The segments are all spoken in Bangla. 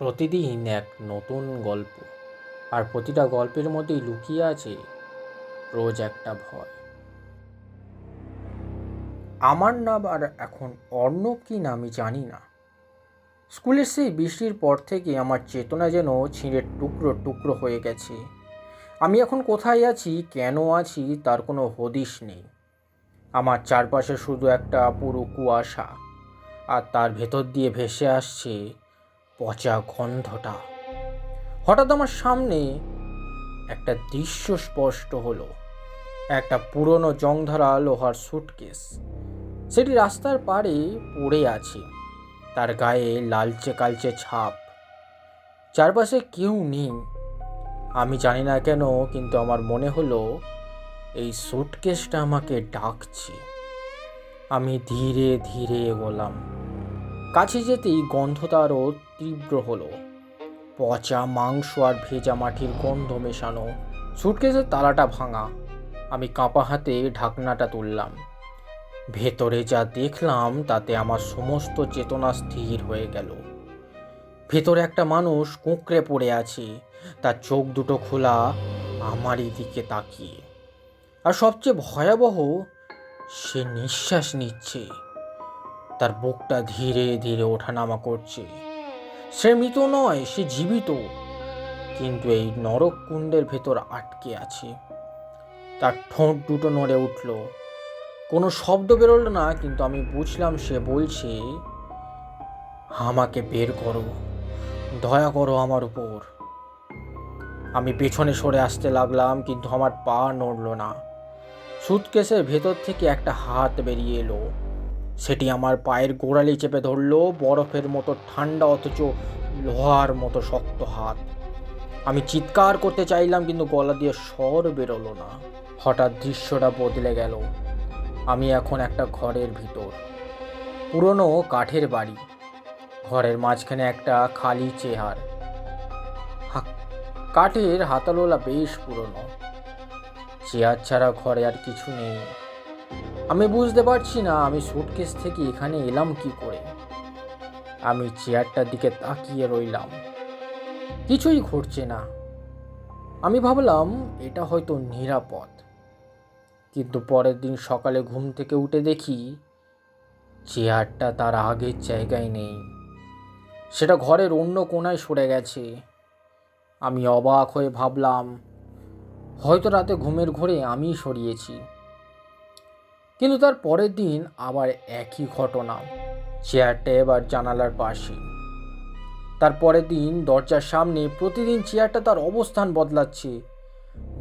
প্রতিদিন এক নতুন গল্প, আর প্রতিটা গল্পের মধ্যেই লুকিয়ে আছে রোজ একটা ভয়। আমার নাম আর এখন অর্ণব কি না আমি জানি না। স্কুলের সেই বৃষ্টির পর থেকে আমার চেতনা যেন ছিঁড়ে টুকরো টুকরো হয়ে গেছে। আমি এখন কোথায় আছি, কেন আছি, তার কোনো হদিশ নেই। আমার চারপাশে শুধু একটা পুরো কুয়াশা, আর তার ভেতর দিয়ে ভেসে আসছে পচা গন্ধটা। হঠাৎ আমার সামনে একটা দৃশ্য স্পষ্ট হলো। একটা পুরনো জংধরা লোহার সুটকেস, সেটি রাস্তার পাড়ে পড়ে আছে, তার গায়ে লালচে কালচে ছাপ। চারপাশে কেউ নেই। আমি জানি না কেন, কিন্তু আমার মনে হলো এই সুটকেসটা আমাকে ডাকছে। আমি ধীরে ধীরে এগোলাম। কাছে যেতেই গন্ধটা আরও তীব্র হলো। পচা মাংস আর ভেজা মাটির গন্ধ মেশানো। সুটকেসের তালাটা ভাঙা। আমি কাঁপা হাতে ঢাকনাটা তুললাম। ভেতরে যা দেখলাম তাতে আমার সমস্ত চেতনা স্থির হয়ে গেল। ভেতরে একটা মানুষ কুঁকড়ে পড়ে আছে, তার চোখ দুটো খোলা, আমারই দিকে তাকিয়ে। আর সবচেয়ে ভয়াবহ, সে নিঃশ্বাস নিচ্ছে। তার বুকটা ধীরে ধীরে ওঠানামা করছে। সে মৃত নয়, সে জীবিত, কিন্তু এই নরক কুণ্ডের ভেতর আটকে আছে। তার ঠোঁট দুটো নড়ে উঠল। কোনো শব্দ বেরোলো না, কিন্তু আমি বুঝলাম সে বলছে, আমাকে বের করো, দয়া করো আমার উপর। আমি পেছনে সরে আসতে লাগলাম, কিন্তু আমার পা নড়ল না। সুটকেসের ভেতর থেকে একটা হাত বেরিয়ে এলো। সেটি আমার পায়ের গোড়ালি চেপে ধরলো, বরফের মতো ঠান্ডা অথচ লোহার মতো শক্ত হাত। আমি চিৎকার করতে চাইলাম, কিন্তু গলা দিয়ে স্বর বেরোলো না। হঠাৎ দৃশ্যটা বদলে গেল। আমি এখন একটা ঘরের ভিতর, পুরনো কাঠের বাড়ি। ঘরের মাঝখানে একটা খালি চেয়ার, কাঠের হাতলওয়ালা, বেশ পুরনো। চেয়ার ছাড়া ঘরে আর কিছু নেই। আমি বুঝতে পারছি না আমি সুটকেস থেকে এখানে এলাম কি করে। আমি চেয়ারটার দিকে তাকিয়ে রইলাম। কিছুই ঘটছে না। আমি ভাবলাম এটা হয়তো নিরাপদ, কিন্তু পরের দিন সকালে ঘুম থেকে উঠে দেখি চেয়ারটা তার আগের জায়গায় নেই। সেটা ঘরের অন্য কোণায় সরে গেছে। আমি অবাক হয়ে ভাবলাম, হয়তো রাতে ঘুমের ঘোরে আমিই সরিয়েছি। কিন্তু তার পরের দিন আবার একই ঘটনা। চেয়ারটা এবার জানালার পাশে। তার পরের দিন দরজার সামনে। প্রতিদিন চেয়ারটা তার অবস্থান বদলাচ্ছে,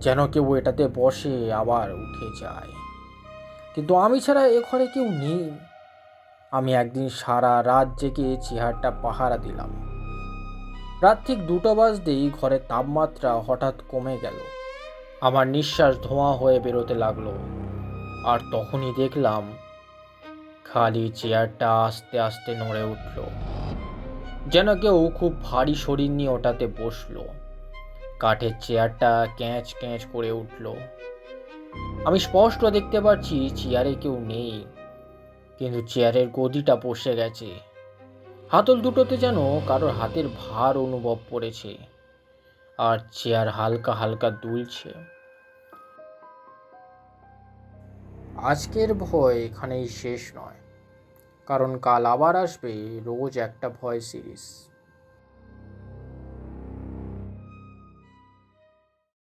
যেন কেউ এটাতে বসে আবার উঠে যায়। কিন্তু আমি ছাড়া এ ঘরে কেউ নেই। আমি একদিন সারা রাত জেগে চেয়ারটা পাহারা দিলাম। রাত ঠিক 2টা বাজতেই ঘরের তাপমাত্রা হঠাৎ কমে গেল। আমার নিঃশ্বাস ধোঁয়া হয়ে বেরোতে লাগলো। আর তখনই দেখলাম খালি চেয়ারটা আস্তে আস্তে নড়ে উঠল, যেন কেউ খুব ভারী শরীর নিয়ে ওটাতে বসলো। কাঠের চেয়ারটা ক্যাঁচ ক্যাঁচ করে উঠল। আমি স্পষ্ট দেখতে পাচ্ছি চেয়ারে কেউ নেই, কিন্তু চেয়ারের গদিটা বসে গেছে। হাতল দুটোতে যেন কারোর হাতের ভার অনুভব করেছে, আর চেয়ার হালকা হালকা দুলছে। আজকের ভয় এখানেই শেষ নয়, কারণ কাল আবার আসবে রোজ একটা ভয় সিরিজ।